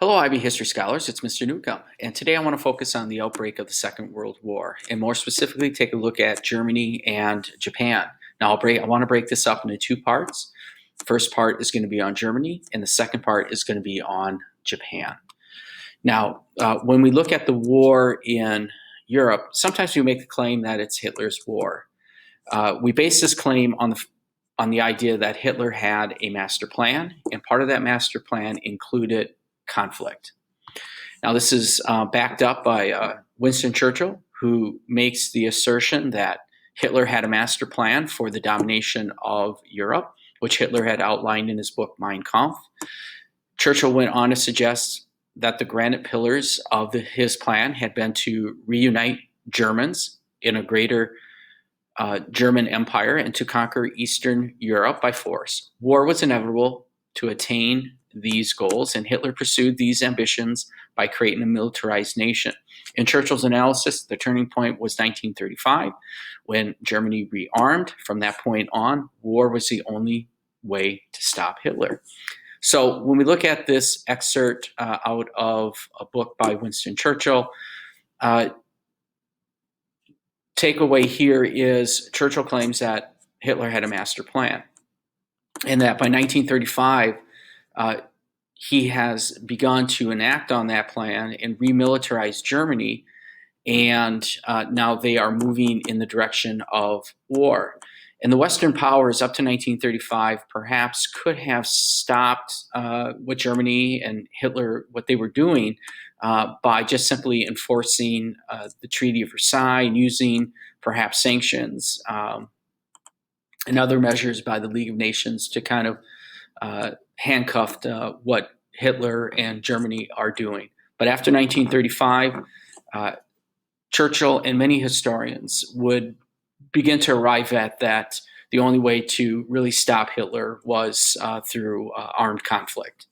Hello, IB history scholars. It's Mr. Newcomb, and today I want to focus on the outbreak of the Second World War, and more specifically, take a look at Germany and Japan. Now, I want to break this up into two parts. The first part is going to be on Germany, and the second part is going to be on Japan. Now, when we look at the war in Europe, sometimes we make the claim that it's Hitler's war. We base this claim on the idea that Hitler had a master plan, and part of that master plan included conflict. Now, this is backed up by Winston Churchill, who makes the assertion that Hitler had a master plan for the domination of Europe, which Hitler had outlined in his book Mein Kampf. Churchill went on to suggest that the granite pillars of his plan had been to reunite Germans in a greater German empire and to conquer Eastern Europe by force. War was inevitable to attain these goals, and Hitler pursued these ambitions by creating a militarized nation. In Churchill's analysis, the turning point was 1935, when Germany rearmed. From that point on, war was the only way to stop Hitler. So when we look at this excerpt out of a book by Winston Churchill, takeaway here is Churchill claims that Hitler had a master plan, and that by 1935, he has begun to enact on that plan and remilitarize Germany, and now they are moving in the direction of war. And the Western powers up to 1935 perhaps could have stopped what Germany and Hitler, what they were doing, by just simply enforcing the Treaty of Versailles and using perhaps sanctions and other measures by the League of Nations to kind of handcuffed what Hitler and Germany are doing. But after 1935, Churchill and many historians would begin to arrive at that the only way to really stop Hitler was through armed conflict.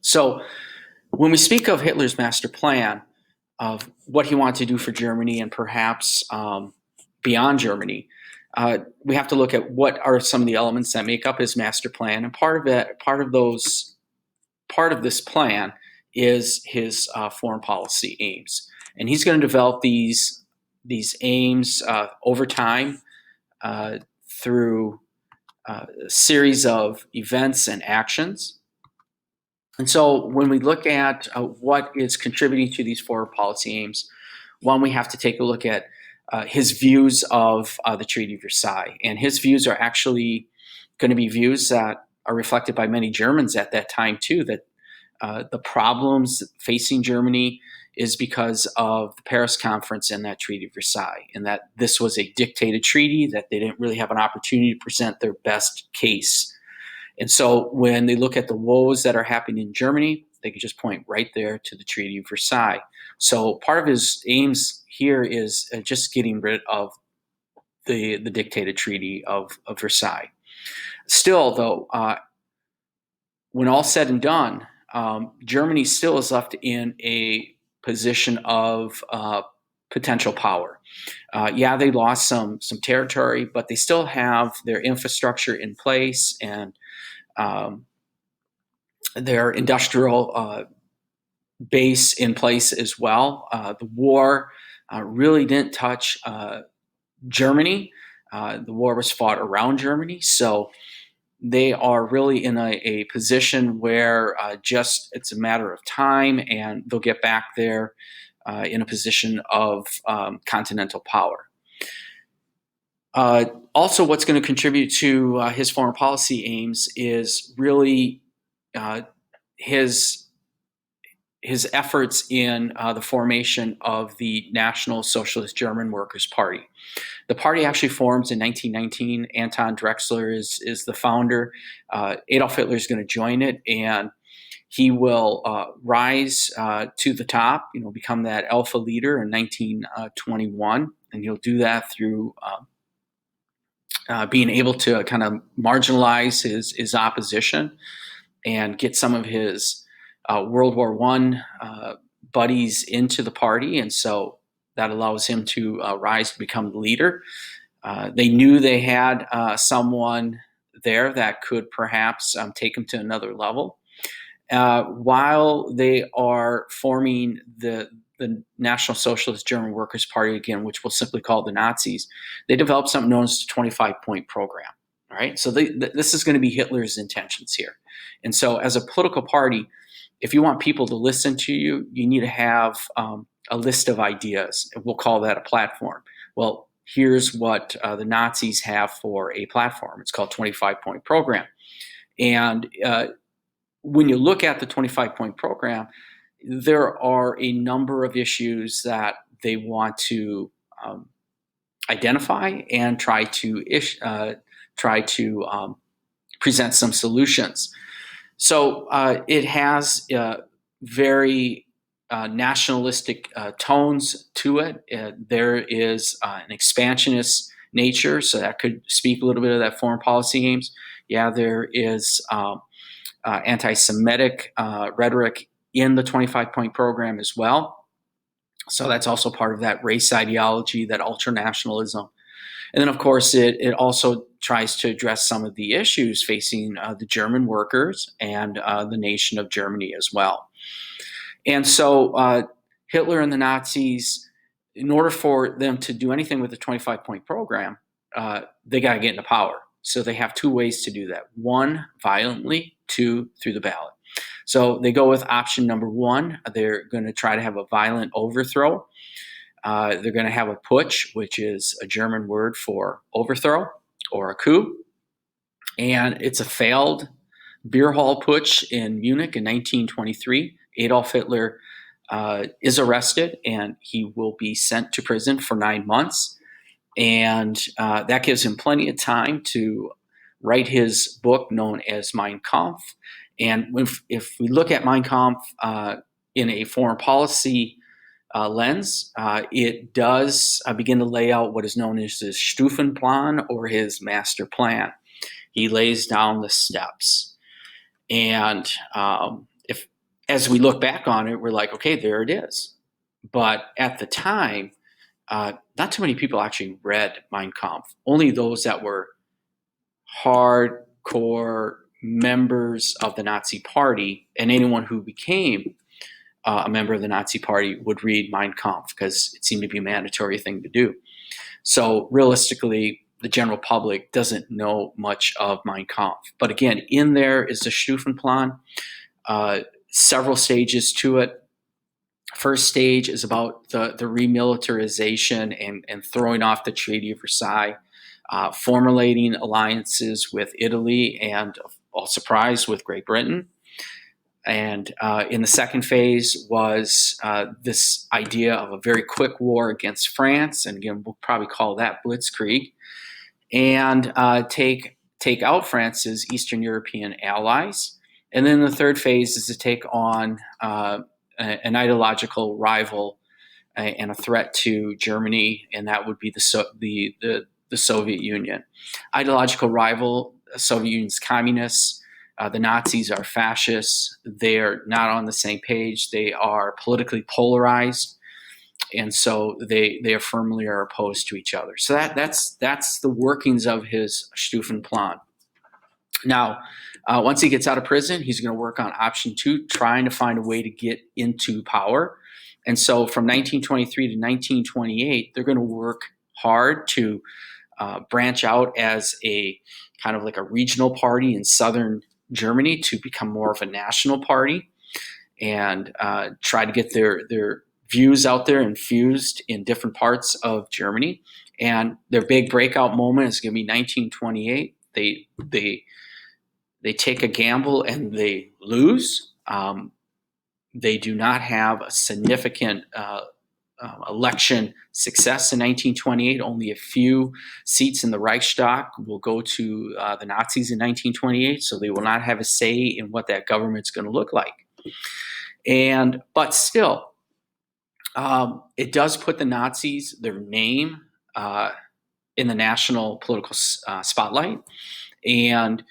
So when we speak of Hitler's master plan, of what he wanted to do for Germany and perhaps beyond Germany, we have to look at what are some of the elements that make up his master plan, and part of this plan is his foreign policy aims, and he's going to develop these aims over time through a series of events and actions. And so when we look at what is contributing to these foreign policy aims, one, we have to take a look at his views of the Treaty of Versailles. And his views are actually going to be views that are reflected by many Germans at that time too, that the problems facing Germany is because of the Paris Conference and that Treaty of Versailles, and that this was a dictated treaty, that they didn't really have an opportunity to present their best case. And so when they look at the woes that are happening in Germany, they can just point right there to the Treaty of Versailles. So part of his aims here is just getting rid of the dictated Treaty of Versailles. Still, though, when all said and done, Germany still is left in a position of potential power. Yeah, they lost some territory, but they still have their infrastructure in place and their industrial base in place as well. The war really didn't touch Germany. The war was fought around Germany, so they are really in a position where just it's a matter of time, and they'll get back there in a position of continental power. Also, what's going to contribute to his foreign policy aims is really his efforts in the formation of the National Socialist German Workers' Party. The party actually forms in 1919. Anton Drexler is the founder. Adolf Hitler is going to join it, and he will rise to the top, become that alpha leader in 1921, and he'll do that through being able to kind of marginalize his opposition and get some of his World War I buddies into the party, and so that allows him to rise to become the leader. They knew they had someone there that could perhaps take him to another level. while they are forming the National Socialist German Workers' Party again, which we'll simply call the Nazis, they developed something known as the 25-point program. All right, so this is going to be Hitler's intentions here. And so as a political party, if you want people to listen to you, you need to have a list of ideas. We'll call that a platform. Well, here's what the Nazis have for a platform. It's called 25-point program. And when you look at the 25-point program, there are a number of issues that they want to identify and try to present some solutions. So it has very nationalistic tones to it. There is an expansionist nature, so that could speak a little bit of that foreign policy aims. Yeah, there is anti-Semitic rhetoric in the 25-point program as well. So that's also part of that race ideology, that ultranationalism. And then, of course, it also tries to address some of the issues facing the German workers and the nation of Germany as well. And so Hitler and the Nazis, in order for them to do anything with the 25-point program, they got to get into power. So they have two ways to do that. One, violently. Two, through the ballot. So they go with option number one. They're going to try to have a violent overthrow. They're going to have a putsch, which is a German word for overthrow or a coup. And it's a failed beer hall putsch in Munich in 1923. Adolf Hitler is arrested and he will be sent to prison for 9 months. And that gives him plenty of time to write his book known as Mein Kampf. And if we look at Mein Kampf in a foreign policy lens, it does begin to lay out what is known as his Stufenplan, or his master plan. He lays down the steps. And as we look back on it, we're like, okay, there it is. But at the time, not too many people actually read Mein Kampf. Only those that were hardcore members of the Nazi Party, and anyone who became a member of the Nazi Party would read Mein Kampf because it seemed to be a mandatory thing to do. So realistically, the general public doesn't know much of Mein Kampf. But again, in there is the Stufenplan, several stages to it. First stage is about the remilitarization and throwing off the Treaty of Versailles, formulating alliances with Italy and, surprise, with Great Britain. And in the second phase was this idea of a very quick war against France, and again, we'll probably call that Blitzkrieg, and take out France's Eastern European allies. And then the third phase is to take on an ideological rival and a threat to Germany, and that would be the Soviet Union. Ideological rival, the Soviet Union's communists. The Nazis are fascists. They're not on the same page. They are politically polarized, and so they firmly are opposed to each other. So that's the workings of his Stufenplan. Now, once he gets out of prison, he's going to work on option two, trying to find a way to get into power. And so from 1923 to 1928, they're going to work hard to branch out as a kind of like a regional party in southern Germany to become more of a national party, and try to get their views out there and fused in different parts of Germany. And their big breakout moment is going to be 1928. They take a gamble and they lose. They do not have a significant election success in 1928. Only a few seats in the Reichstag will go to the Nazis in 1928, so they will not have a say in what that government's going to look like. But still, it does put the Nazis, their name, in the national political spotlight, and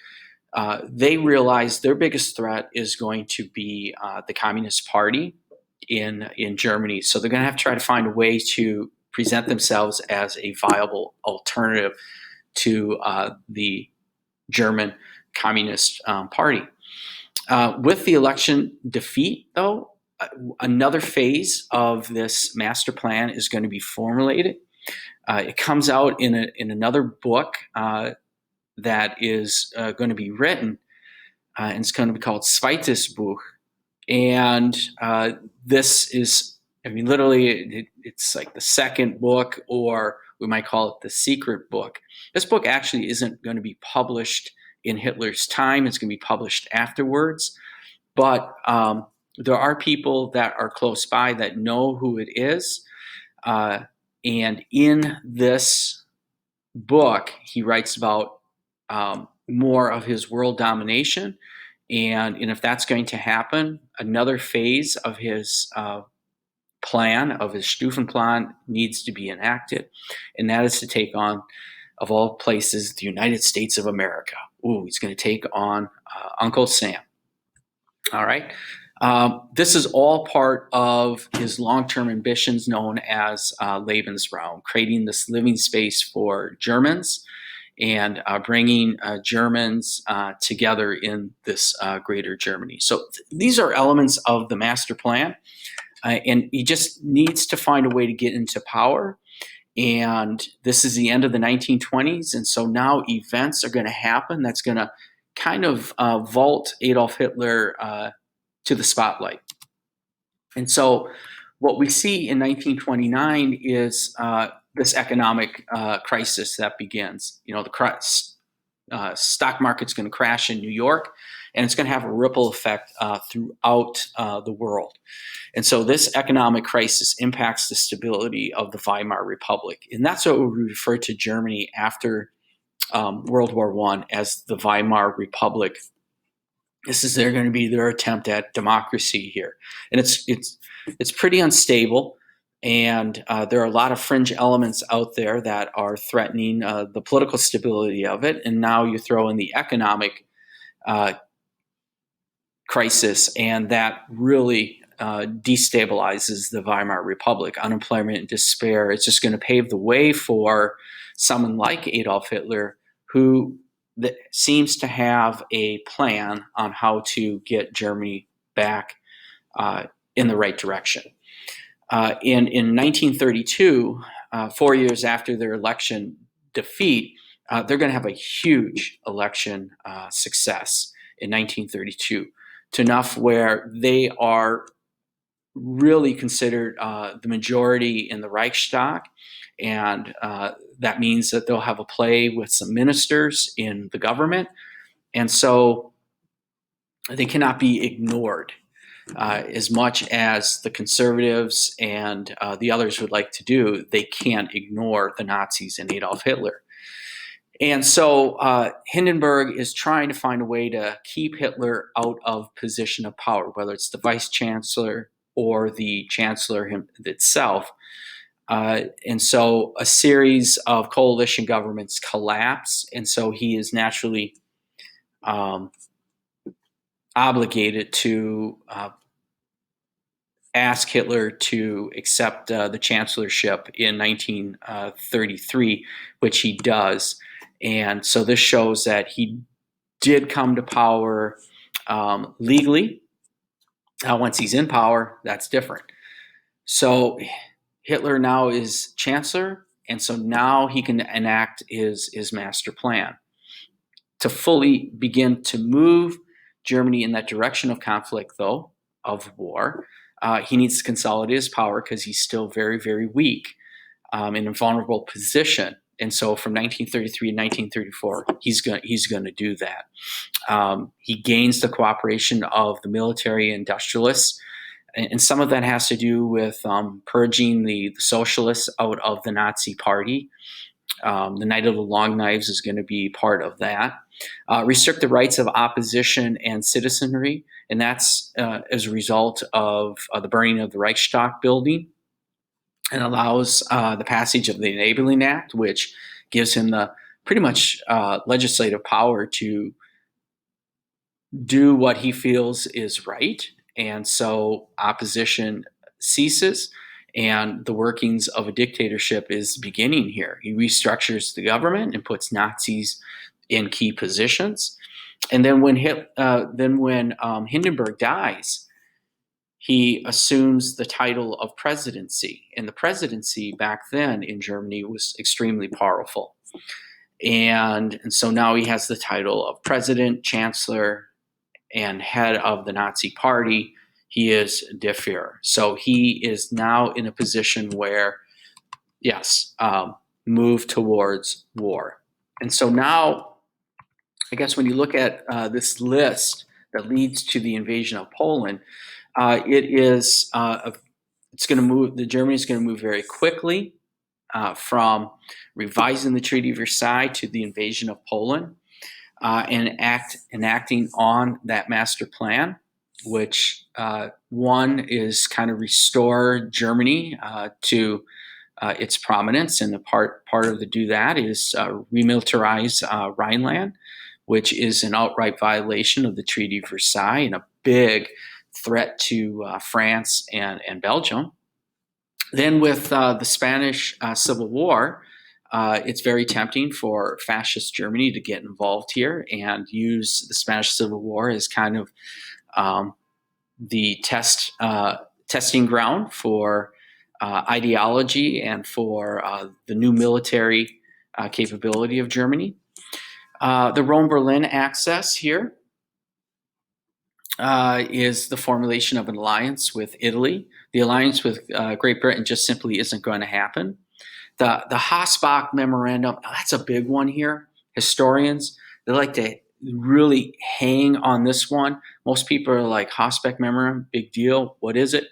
they realize their biggest threat is going to be the Communist Party in Germany. So they're going to have to try to find a way to present themselves as a viable alternative to the German Communist Party. With the election defeat, though, another phase of this master plan is going to be formulated. It comes out in another book that is going to be written, and it's going to be called Zweites Buch. And this is, I mean, literally, it's like the second book, or we might call it the secret book. This book actually isn't going to be published in Hitler's time. It's going to be published afterwards. But there are people that are close by that know who it is. And in this book, he writes about more of his world domination. And if that's going to happen, another phase of his plan, of his Stufenplan, needs to be enacted. And that is to take on, of all places, the United States of America. Ooh, he's going to take on Uncle Sam. All right. This is all part of his long-term ambitions known as Lebensraum, creating this living space for Germans and bringing Germans together in this greater Germany. So these are elements of the master plan, and he just needs to find a way to get into power. And this is the end of the 1920s, and so now events are going to happen that's going to kind of vault Adolf Hitler to the spotlight. And so what we see in 1929 is this economic crisis that begins. You know, the stock market's going to crash in New York, and it's going to have a ripple effect throughout the world. And so this economic crisis impacts the stability of the Weimar Republic. And that's what we refer to Germany after World War I as the Weimar Republic. This is going to be their attempt at democracy here, and it's pretty unstable, and there are a lot of fringe elements out there that are threatening the political stability of it. And now you throw in the economic crisis, and that really destabilizes the Weimar Republic. Unemployment and despair. It's just going to pave the way for someone like Adolf Hitler, who that seems to have a plan on how to get Germany back in the right direction. In 1932, 4 years after their election defeat, they're going to have a huge election success in 1932, to enough where they are really considered the majority in the Reichstag, and that means that they'll have a play with some ministers in the government, and so they cannot be ignored as much as the conservatives and the others would like to do. They can't ignore the Nazis and Adolf Hitler. And so Hindenburg is trying to find a way to keep Hitler out of position of power, whether it's the vice chancellor or the chancellor itself. And so a series of coalition governments collapse, and so he is naturally obligated to ask Hitler to accept the chancellorship in 1933, which he does. And so this shows that he did come to power legally. Once he's in power, that's different. So Hitler now is chancellor, and so now he can enact his master plan. To fully begin to move Germany in that direction of conflict, though, of war, he needs to consolidate his power because he's still very, very weak in a vulnerable position. And so from 1933 to 1934, he's going to do that. He gains the cooperation of the military industrialists, and some of that has to do with purging the socialists out of the Nazi party. The Night of the Long Knives is going to be part of that. Restrict the rights of opposition and citizenry, and that's as a result of the burning of the Reichstag building, and allows the passage of the Enabling Act, which gives him the pretty much legislative power to do what he feels is right. And so opposition ceases, and the workings of a dictatorship is beginning here. He restructures the government and puts Nazis in key positions. And then when Hindenburg dies, he assumes the title of presidency, and the presidency back then in Germany was extremely powerful. And so now he has the title of president, chancellor, and head of the Nazi party. He is Der Führer. So he is now in a position where, yes, move towards war. And so now, I guess when you look at this list that leads to the invasion of Poland, it's going to move. Germany is going to move very quickly from revising the Treaty of Versailles to the invasion of Poland, and enacting on that master plan, which one is kind of restore Germany to its prominence, and the part of the do that is remilitarize Rhineland, which is an outright violation of the Treaty of Versailles and a big threat to France and Belgium. Then with the Spanish Civil War, it's very tempting for fascist Germany to get involved here and use the Spanish Civil War as kind of the testing ground for ideology and for the new military capability of Germany. The Rome-Berlin axis here is the formulation of an alliance with Italy. The alliance with Great Britain just simply isn't going to happen. The Hossbach Memorandum, that's a big one here. Historians, they like to really hang on this one. Most people are like, Hossbach Memorandum, big deal. What is it?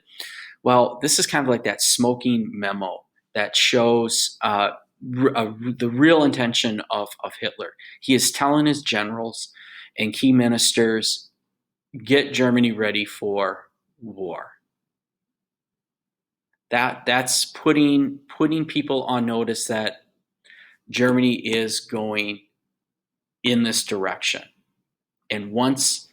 Well, this is kind of like that smoking memo that shows the real intention of Hitler. He is telling his generals and key ministers, get Germany ready for war. That's putting people on notice that Germany is going in this direction. And once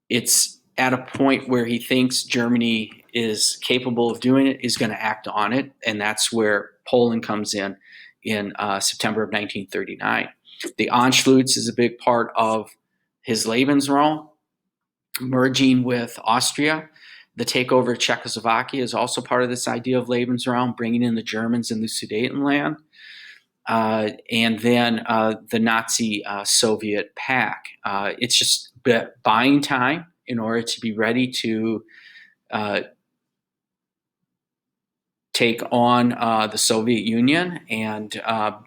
it's at a point where he thinks Germany is capable of doing it, he's going to act on it. And that's where Poland comes in September of 1939. The Anschluss is a big part of his Lebensraum, merging with Austria. The takeover of Czechoslovakia is also part of this idea of Lebensraum, bringing in the Germans in the Sudetenland. And then the Nazi Soviet pact. It's just buying time in order to be ready to take on the Soviet Union and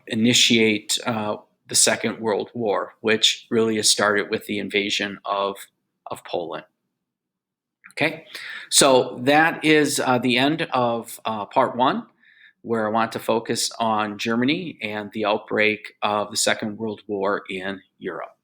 initiate the Second World War, which really has started with the invasion of Poland. Okay, so that is the end of part one, where I want to focus on Germany and the outbreak of the Second World War in Europe.